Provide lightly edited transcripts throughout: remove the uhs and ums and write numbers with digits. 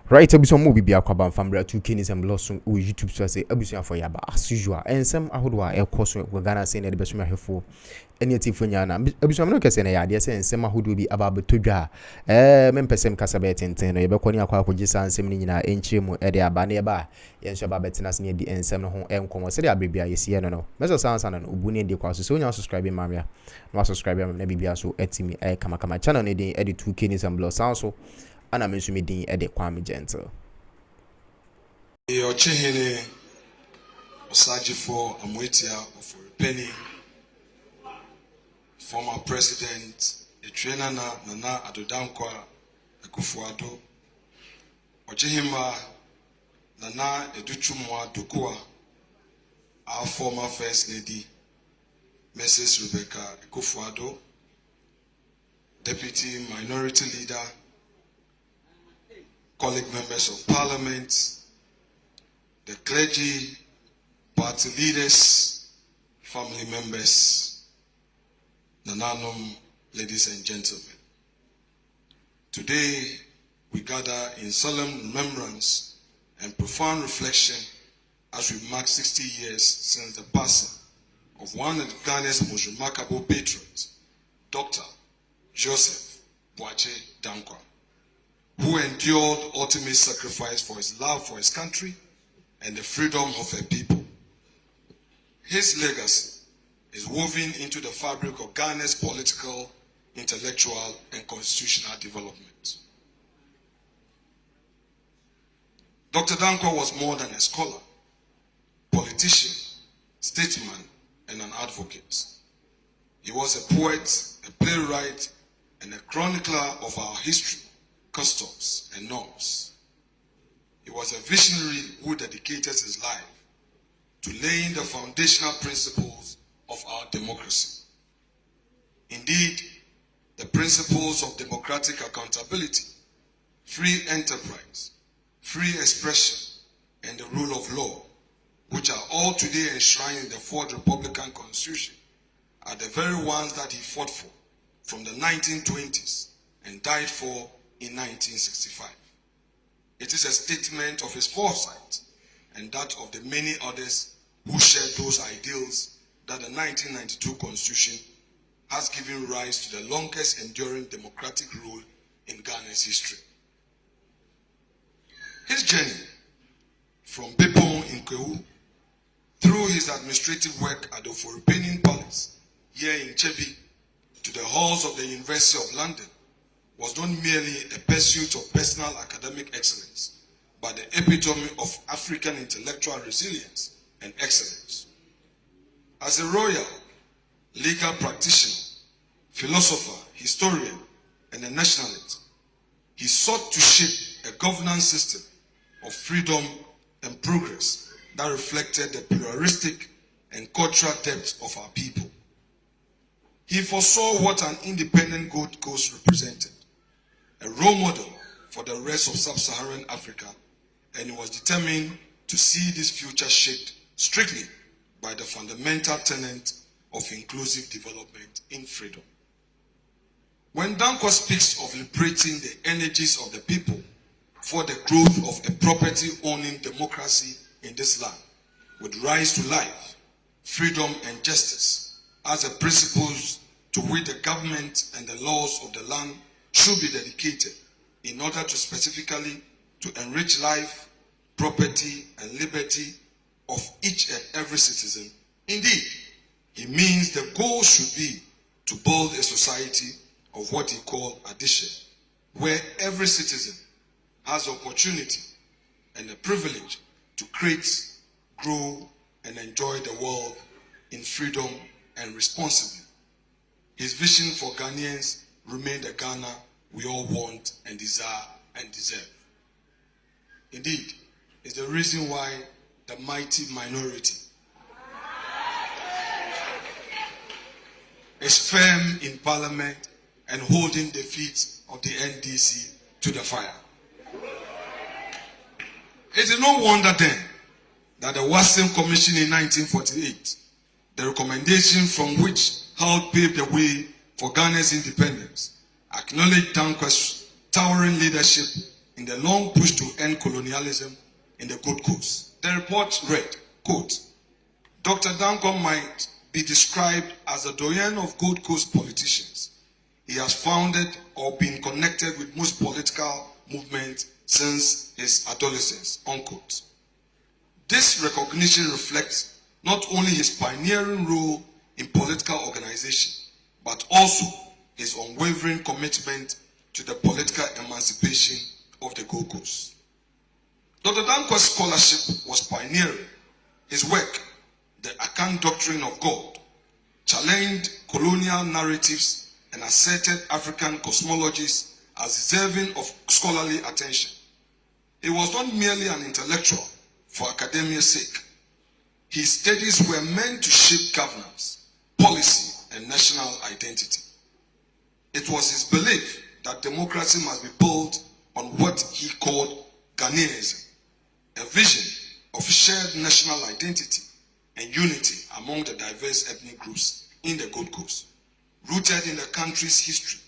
Right, ebusu mo bibia kwaba mfambra 2K ni semloso o YouTube so say ebusu afọ yaba as usual ensem ahodo a ekoso Ghana say na de beso ahefo eni atifo nya na ebusu amno kese na yade say ensem ahodo bi aba betodwa mempesem kasa be tenten no yebekọ ni akwa akogisa ensem ni nyina enchire mu ede aba na yeba yenso ba betena se ne di ensem no ho enkomo se de abrebia yesi no meso sansa no obu ne de kwa so onya subscribe mamia no subscribe na bibia so etimi kama channel ne de 2K ni semloso sanso ana mensu me din ede kwame gentle Ochehene Osajifo Amwetia of Penny, former president, the trainer Nana Addo and Rebecca, Akuffo Addo, Ochehima Nana Educhumwa Dukua, our former first lady, Mrs. Rebecca Akuffo Addo, deputy minority leader, colleague members of parliament, the clergy, party leaders, family members, Nananum, ladies and gentlemen. Today, we gather in solemn remembrance and profound reflection as we mark 60 years since the passing of one of Ghana's most remarkable patrons, Dr. Joseph Boache Danquah, who endured ultimate sacrifice for his love for his country and the freedom of her people. His legacy is woven into the fabric of Ghana's political, intellectual, and constitutional development. Dr. Danquah was more than a scholar, politician, statesman, and an advocate. He was a poet, a playwright, and a chronicler of our history, customs, and norms. He was a visionary who dedicated his life to laying the foundational principles of our democracy. Indeed, the principles of democratic accountability, free enterprise, free expression, and the rule of law, which are all today enshrined in the Fourth Republican Constitution, are the very ones that he fought for from the 1920s and died for in 1965. It is a statement of his foresight and that of the many others who shared those ideals that the 1992 Constitution has given rise to the longest enduring democratic rule in Ghana's history. His journey from Bepon in Kwewu through his administrative work at the Afenyo Palace here in Chebi to the halls of the University of London was not merely a pursuit of personal academic excellence, but the epitome of African intellectual resilience and excellence. As a royal, legal practitioner, philosopher, historian, and a nationalist, he sought to shape a governance system of freedom and progress that reflected the pluralistic and cultural depth of our people. He foresaw what an independent Gold Coast represented, a role model for the rest of sub-Saharan Africa, and he was determined to see this future shaped strictly by the fundamental tenet of inclusive development in freedom. When Danquah speaks of liberating the energies of the people for the growth of a property-owning democracy in this land, with rise to life, freedom, and justice as the principles to which the government and the laws of the land should be dedicated in order to specifically to enrich life, property, and liberty of each and every citizen. Indeed, he means the goal should be to build a society of what he called addition, where every citizen has the opportunity and the privilege to create, grow, and enjoy the world in freedom and responsibly. His vision for Ghanaians remained the Ghana we all want and desire and deserve. Indeed, it's the reason why the mighty minority is firm in parliament and holding the feet of the NDC to the fire. It is no wonder then that the Wasem Commission in 1948, the recommendation from which helped pave the way for Ghana's independence, acknowledged Danquah's towering leadership in the long push to end colonialism in the Gold Coast. The report read, quote, Dr. Danquah might be described as a doyen of Gold Coast politicians. He has founded or been connected with most political movements since his adolescence, unquote. This recognition reflects not only his pioneering role in political organization, but also his unwavering commitment to the political emancipation of the Gold Coast. Dr. Danquah's scholarship was pioneering. His work, The Akan Doctrine of God, challenged colonial narratives and asserted African cosmologies as deserving of scholarly attention. He was not merely an intellectual for academia's sake. His studies were meant to shape governance, policy, and national identity. It was his belief that democracy must be built on what he called Ghanaianism, a vision of shared national identity and unity among the diverse ethnic groups in the Gold Coast, rooted in the country's history,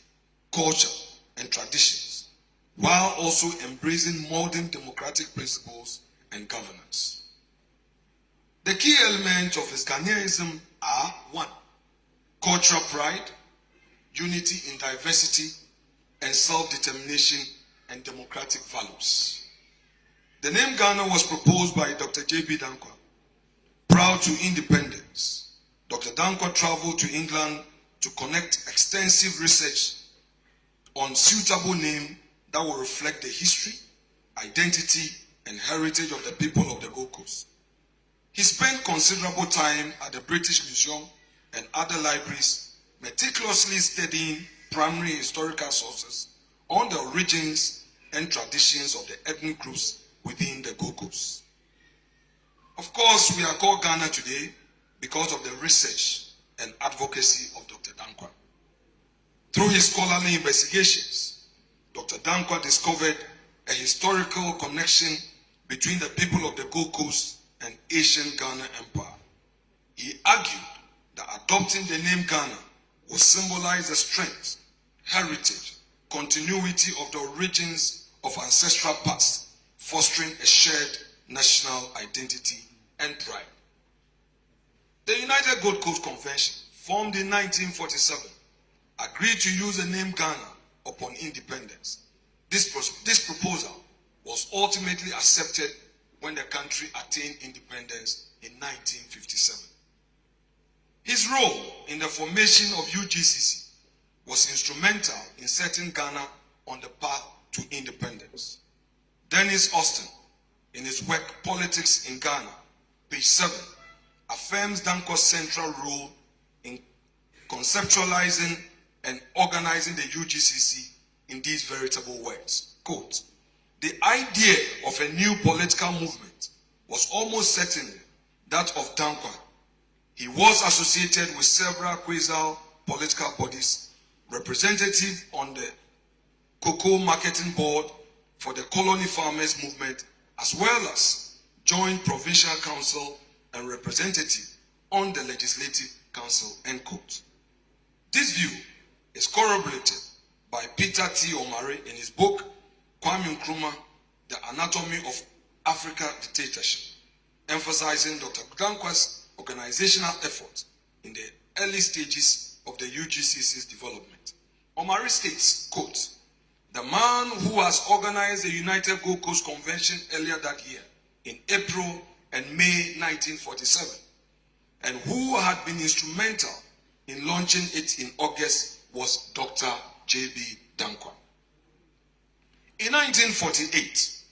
culture, and traditions, while also embracing modern democratic principles and governance. The key elements of his Ghanaianism are: 1. Cultural pride, unity in diversity, and self-determination and democratic values. The name Ghana was proposed by Dr. J B Danquah. Proud to independence, Dr. Danquah traveled to England to conduct extensive research on suitable name that will reflect the history, identity, and heritage of the people of the Gold Coast. He spent considerable time at the British Museum and other libraries, meticulously studying primary historical sources on the origins and traditions of the ethnic groups within the Gold Coast. Of course, we are called Ghana today because of the research and advocacy of Dr. Danquah. Through his scholarly investigations, Dr. Danquah discovered a historical connection between the people of the Gold Coast and ancient Ghana Empire. He argued that adopting the name Ghana would symbolize the strength, heritage, continuity of the origins of ancestral past, fostering a shared national identity and pride. The United Gold Coast Convention, formed in 1947, agreed to use the name Ghana upon independence. This proposal was ultimately accepted when the country attained independence in 1957. His role in the formation of UGCC was instrumental in setting Ghana on the path to independence. Dennis Austin, in his work Politics in Ghana, page 7, affirms Danquah's central role in conceptualizing and organizing the UGCC in these veritable words. Quote, the idea of a new political movement was almost certainly that of Danquah. He was associated with several quasi political bodies, representative on the Cocoa Marketing Board for the Colony Farmers Movement, as well as joint provincial council and representative on the Legislative Council, end quote. This view is corroborated by Peter T. Omari in his book, Kwame Nkrumah, The Anatomy of Africa Dictatorship, emphasizing Dr. Danquah's organizational effort in the early stages of the UGCC's development. Omari states, quote, the man who has organized the United Gold Coast Convention earlier that year, in April and May 1947, and who had been instrumental in launching it in August, was Dr. J B Danquah. In 1948,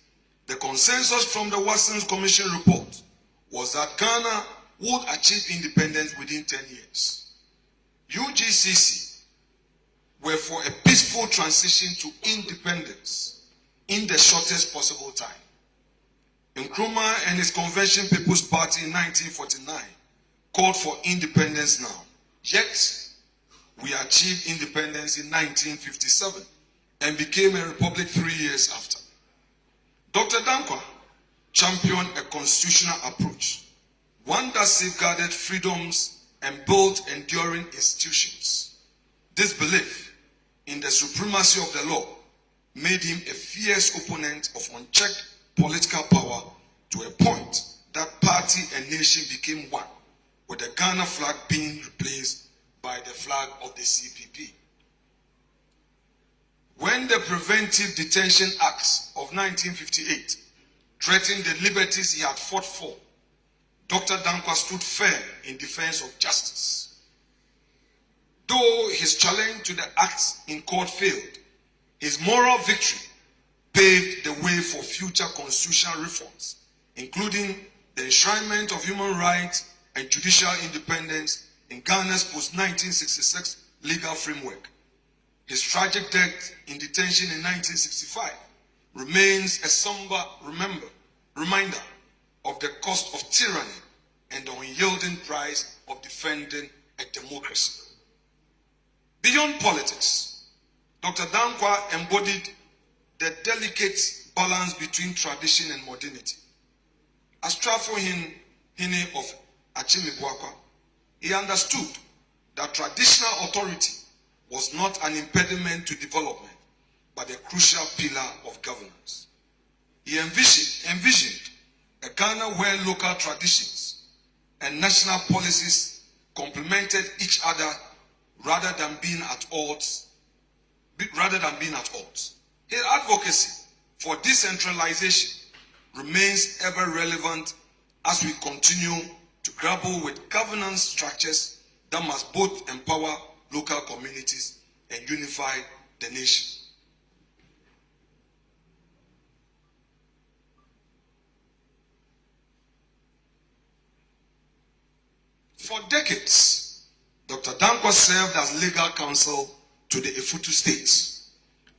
the consensus from the Watson's Commission report was that Ghana would achieve independence within 10 years. UGCC were for a peaceful transition to independence in the shortest possible time. Nkrumah and his Convention People's Party in 1949 called for independence now. Yet, we achieved independence in 1957 and became a republic 3 years after. Dr. Danquah championed a constitutional approach, one that safeguarded freedoms and built enduring institutions. This belief in the supremacy of the law made him a fierce opponent of unchecked political power to a point that party and nation became one, with the Ghana flag being replaced by the flag of the CPP. When the Preventive Detention Acts of 1958 threatened the liberties he had fought for, Dr. Danquah stood firm in defense of justice. Though his challenge to the acts in court failed, his moral victory paved the way for future constitutional reforms, including the enshrinement of human rights and judicial independence in Ghana's post-1966 legal framework. His tragic death in detention in 1965 remains a somber reminder of the cost of tyranny and the unyielding price of defending a democracy. Beyond politics, Dr. Danquah embodied the delicate balance between tradition and modernity. As Trafo Hine of Achimibuakwa, he understood that traditional authority was not an impediment to development, but a crucial pillar of governance. He envisioned a Ghana where local traditions and national policies complemented each other rather than being at odds. His advocacy for decentralization remains ever relevant as we continue to grapple with governance structures that must both empower local communities and unify the nation. For decades, Dr. Danquah served as legal counsel to the Efutu states,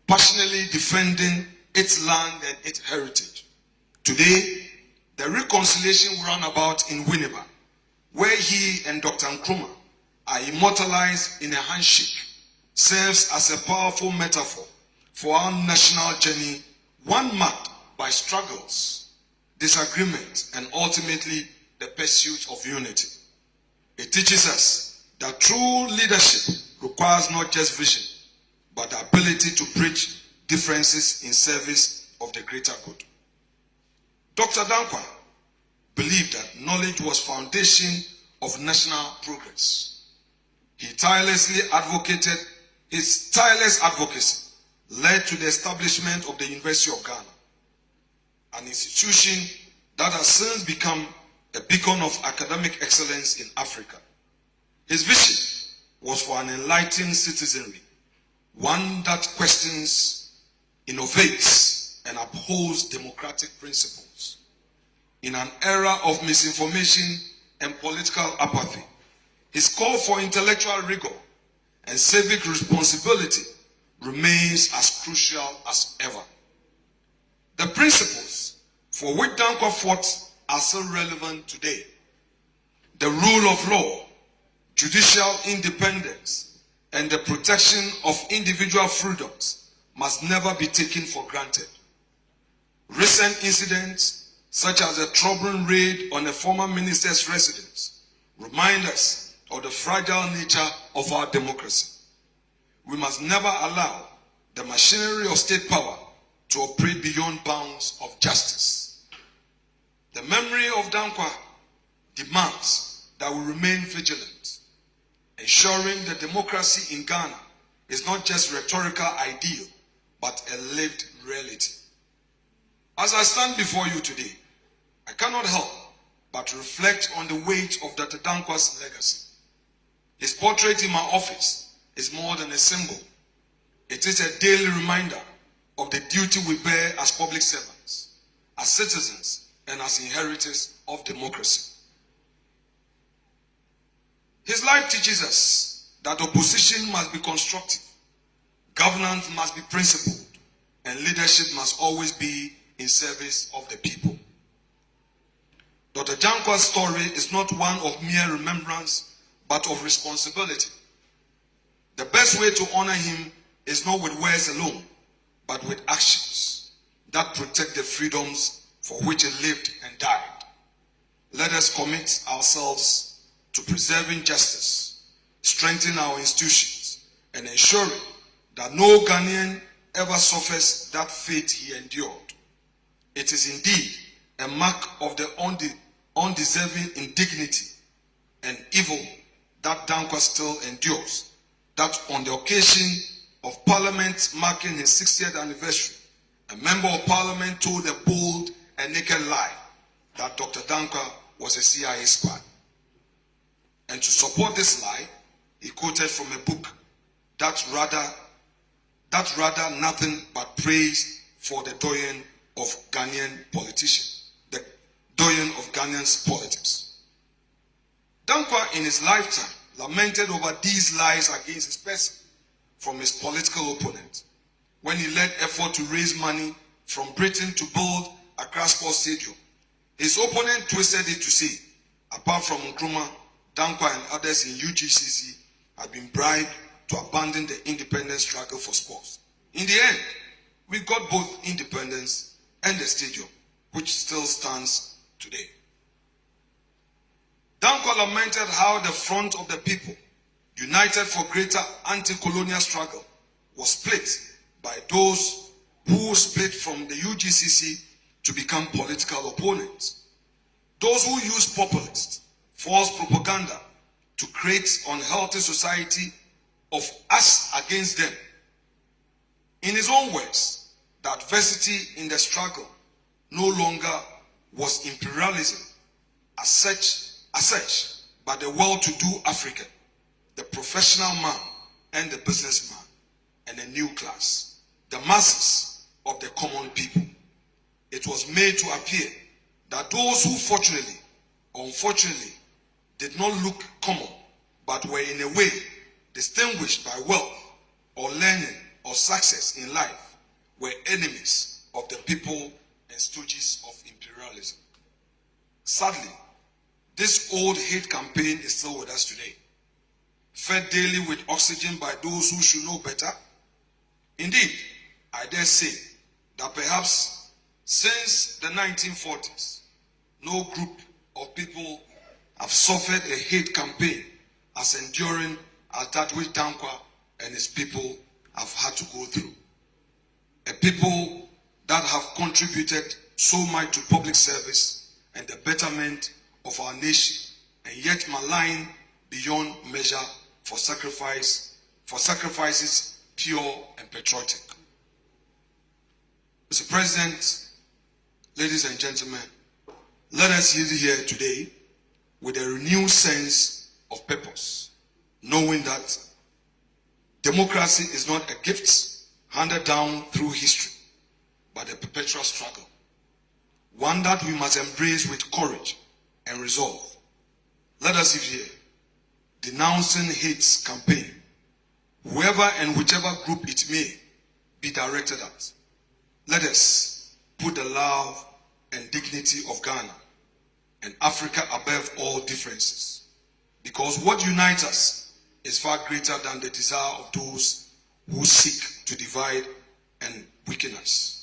passionately defending its land and its heritage. Today, the reconciliation roundabout in Winneba, where he and Dr. Nkrumah are immortalized in a handshake, serves as a powerful metaphor for our national journey, one marked by struggles, disagreements, and ultimately the pursuit of unity. It teaches us that true leadership requires not just vision, but the ability to bridge differences in service of the greater good. Dr. Danquah believed that knowledge was foundation of national progress. His tireless advocacy led to the establishment of the University of Ghana, an institution that has since become a beacon of academic excellence in Africa. His vision was for an enlightened citizenry, one that questions, innovates, and upholds democratic principles. In an era of misinformation and political apathy, his call for intellectual rigor and civic responsibility remains as crucial as ever. The principles for which Danquah fought are still relevant today. The rule of law, judicial independence, and the protection of individual freedoms must never be taken for granted. Recent incidents, such as a troubling raid on a former minister's residence, remind us of the fragile nature of our democracy. We must never allow the machinery of state power to operate beyond bounds of justice. The memory of Danquah demands that we remain vigilant, ensuring that democracy in Ghana is not just rhetorical ideal, but a lived reality. As I stand before you today, I cannot help but reflect on the weight of Dr. Danquah's legacy. His portrait in my office is more than a symbol. It is a daily reminder of the duty we bear as public servants, as citizens, and as inheritors of democracy. His life teaches us that opposition must be constructive, governance must be principled, and leadership must always be in service of the people. Dr. Danquah's story is not one of mere remembrance, but of responsibility. The best way to honor him is not with words alone, but with actions that protect the freedoms for which he lived and died. Let us commit ourselves to preserving justice, strengthening our institutions, and ensuring that no Ghanaian ever suffers that fate he endured. It is indeed a mark of the undeserving indignity and evil that Danquah still endures, that on the occasion of Parliament marking his 60th anniversary, a member of Parliament told a bold and naked lie that Dr. Danquah was a CIA spy. And to support this lie, he quoted from a book that rather nothing but praise for the doyen of Ghanaian politician, the doyen of Ghanaian's politics. Danquah in his lifetime lamented over these lies against his person from his political opponent when he led effort to raise money from Britain to build Accra Sports Stadium. His opponent twisted it to say, apart from Nkrumah, Danquah and others in UGCC had been bribed to abandon the independence struggle for sports. In the end, we got both independence and the stadium, which still stands today. Danquah lamented how the front of the people, united for greater anti-colonial struggle, was split by those who split from the UGCC to become political opponents. Those who used populist, false propaganda to create unhealthy society of us against them. In his own words, the adversity in the struggle no longer was imperialism as such, but the well-to-do African, the professional man and the businessman, and a new class, the masses of the common people. It was made to appear that those who fortunately or unfortunately did not look common, but were in a way distinguished by wealth or learning or success in life, were enemies of the people and stooges of imperialism. Sadly, this old hate campaign is still with us today, fed daily with oxygen by those who should know better. Indeed, I dare say that perhaps since the 1940s, no group of people have suffered a hate campaign as enduring as that which Danquah and his people have had to go through. A people that have contributed so much to public service and the betterment of our nation, and yet maligned beyond measure for sacrifices pure and patriotic. Mr. President, ladies and gentlemen, let us live here today with a renewed sense of purpose, knowing that democracy is not a gift handed down through history, but a perpetual struggle, one that we must embrace with courage and resolve. Let us live here, denouncing hate's campaign, whoever and whichever group it may be directed at. Let us put the love and dignity of Ghana and Africa above all differences, because what unites us is far greater than the desire of those who seek to divide and weaken us.